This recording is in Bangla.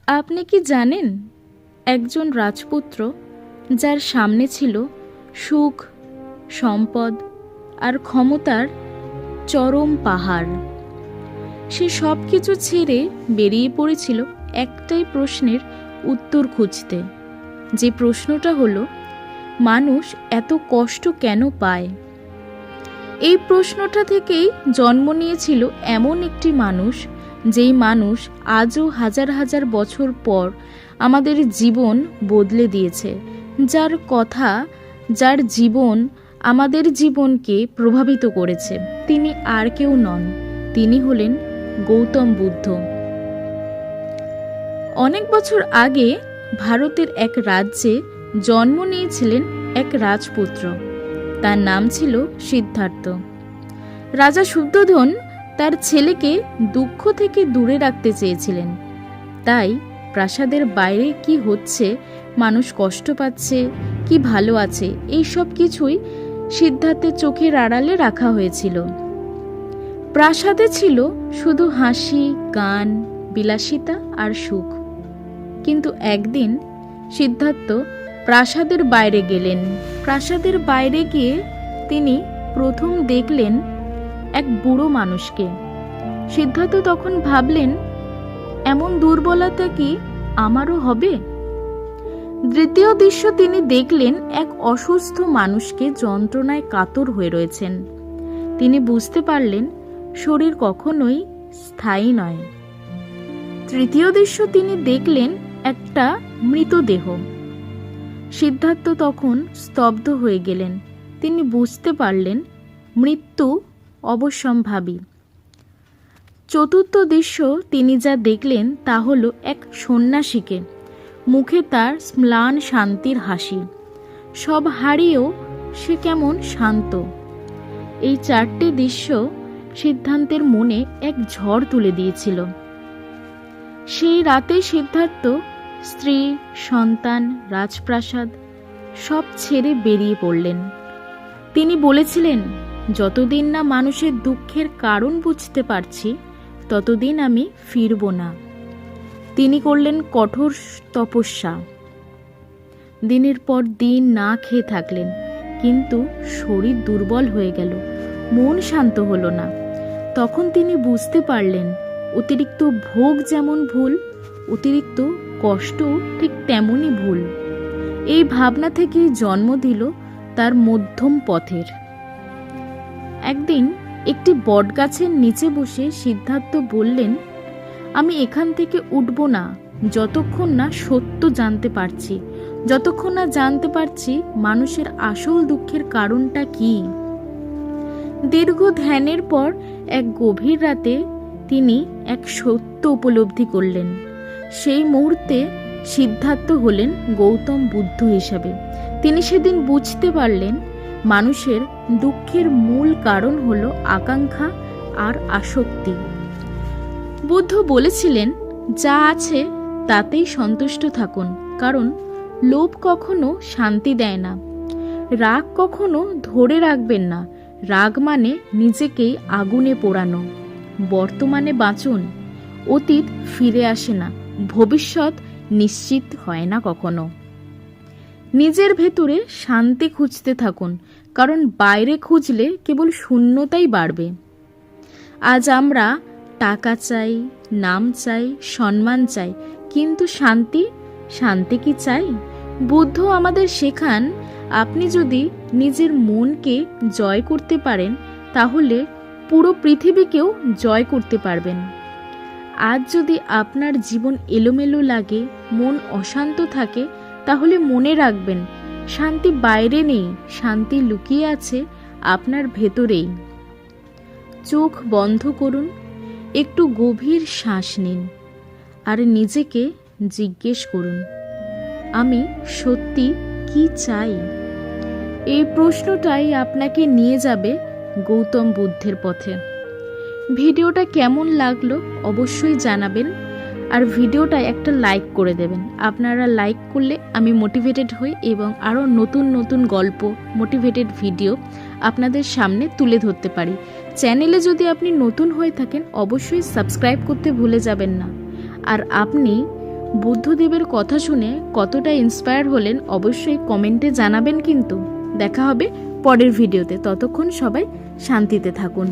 আপনি কি জানেন, একজন রাজপুত্র যার সামনে ছিল সুখ, সম্পদ আর ক্ষমতার চরম পাহাড়, সে সব কিছু ছেড়ে বেরিয়ে পড়েছিল একটাই প্রশ্নের উত্তর খুঁজতে। যে প্রশ্নটা হলো, মানুষ এত কষ্ট কেন পায়? এই প্রশ্নটা থেকেই জন্ম নিয়েছিল এমন একটি মানুষ, যেই মানুষ আজও হাজার হাজার বছর পর আমাদের জীবন বদলে দিয়েছে, যার কথা, যার জীবন আমাদের জীবনকে প্রভাবিত করেছে। তিনি আর কেউ নন, তিনি হলেন গৌতম বুদ্ধ। অনেক বছর আগে ভারতের এক রাজ্যে জন্ম নিয়েছিলেন এক রাজপুত্র। তার নাম ছিল সিদ্ধার্থ। রাজা শুদ্ধোধন তার ছেলেকে দুঃখ থেকে দূরে রাখতে চেয়েছিলেন। তাই প্রাসাদের বাইরে কি হচ্ছে, মানুষ কষ্ট পাচ্ছে কি ভালো আছে, এই সব কিছুই সিদ্ধার্থের চোখের আড়ালে রাখা হয়েছিল। প্রাসাদে ছিল শুধু হাসি, গান, বিলাসিতা আর সুখ। কিন্তু একদিন সিদ্ধার্থ প্রাসাদের বাইরে গেলেন। প্রাসাদের বাইরে গিয়ে তিনি প্রথম দেখলেন এক বুড়ো মানুষকে। সিদ্ধার্থ তখন ভাবলেন, এমন দুর্বলতা কি আমারও হবে? দ্বিতীয় দৃশ্য তিনি দেখলেন এক অসুস্থ মানুষকে যন্ত্রণায় কাতর হয়ে রয়েছেন। তিনি বুঝতে পারলেন শরীর কখনোই স্থায়ী নয়। তৃতীয় দৃশ্য তিনি দেখলেন একটা মৃতদেহ। সিদ্ধার্থ তখন স্তব্ধ হয়ে গেলেন। তিনি বুঝতে পারলেন মৃত্যু অবশ্যম্ভাবী। চতুর্থ দৃশ্য তিনি যা দেখলেন তা হলো এক সন্ন্যাসীকে, মুখে তার ম্লান শান্তির হাসি। সব হারিয়েও সে কেমন শান্ত। এই চারটে দৃশ্য সিদ্ধান্তের মনে এক ঝড় তুলে দিয়েছিল। সেই রাতে সিদ্ধার্থ স্ত্রী, সন্তান, রাজপ্রাসাদ সব ছেড়ে বেরিয়ে পড়লেন। তিনি বলেছিলেন, যতদিন না মানুষের দুঃখের কারণ বুঝতে পারছি, ততদিন আমি ফিরব না। তিনি করলেন কঠোর তপস্যা। দিনের পর দিন না খেয়ে থাকলেন, কিন্তু শরীর দুর্বল হয়ে গেল, মন শান্ত হলো না। তখন তিনি বুঝতে পারলেন, অতিরিক্ত ভোগ যেমন ভুল, অতিরিক্ত কষ্ট ঠিক তেমনই ভুল। এই ভাবনা থেকেই জন্ম দিল তার মধ্যম পথের। একদিন একটি বটগাছের নিচে বসে সিদ্ধার্থ বললেন, আমি এখান থেকে উঠব না যতক্ষণ না সত্য জানতে পারছি, যতক্ষণ না জানতে পারছি মানুষের আসল দুঃখের কারণটা কি। দীর্ঘ ধ্যানের পর এক গভীর রাতে তিনি এক সত্য উপলব্ধি করলেন। সেই মুহূর্তে সিদ্ধার্থ হলেন গৌতম বুদ্ধ হিসাবে। তিনি সেদিন বুঝতে পারলেন মানুষের দুঃখের মূল কারণ হলো আকাঙ্ক্ষা আর আসক্তি। বুদ্ধ বলেছিলেন, যা আছে তাতেই সন্তুষ্ট থাকুন, কারণ লোভ কখনো শান্তি দেয় না। রাগ কখনো ধরে রাখবেন না, রাগ মানে নিজেকেই আগুনে পোড়ানো। বর্তমানে বাঁচুন, অতীত ফিরে আসে না, ভবিষ্যৎ নিশ্চিত হয় না কখনো। নিজের ভেতরে শান্তি খুঁজতে থাকুন, কারণ বাইরে খুঁজলে কেবল শূন্যতাই বাড়বে। আজ আমরা টাকা চাই, নাম চাই, সম্মান চাই, কিন্তু শান্তি কি চাই? বুদ্ধ আমাদের শেখান, আপনি যদি নিজের মনকে জয় করতে পারেন, তাহলে পুরো পৃথিবীকেও জয় করতে পারবেন। আজ যদি আপনার জীবন এলোমেলো লাগে, মন অশান্ত থাকে, তাহলে মনে রাখবেন, শান্তি বাইরে নেই, শান্তি লুকিয়ে আছে আপনার ভেতরেই। চোখ বন্ধ করুন, একটু গভীর শ্বাস নিন, আর নিজেকে জিজ্ঞেস করুন, আমি সত্যি কি চাই? এই প্রশ্নটাই আপনাকে নিয়ে যাবে গৌতম বুদ্ধের পথে। ভিডিওটা কেমন লাগলো অবশ্যই জানাবেন, আর ভিডিওটা একটা লাইক করে দেবেন। আপনারা লাইক করলে আমি মোটিভেটেড হই এবং আরও নতুন নতুন গল্প, মোটিভেটেড ভিডিও আপনাদের সামনে তুলে ধরতে পারি। চ্যানেলে যদি আপনি নতুন হয়ে থাকেন, অবশ্যই সাবস্ক্রাইব করতে ভুলে যাবেন না। আর আপনি বুদ্ধদেবের কথা শুনে কতটা ইন্সপায়ার হলেন অবশ্যই কমেন্টে জানাবেন। কিন্তু দেখা হবে পরের ভিডিওতে। ততক্ষণ সবাই শান্তিতে থাকুন।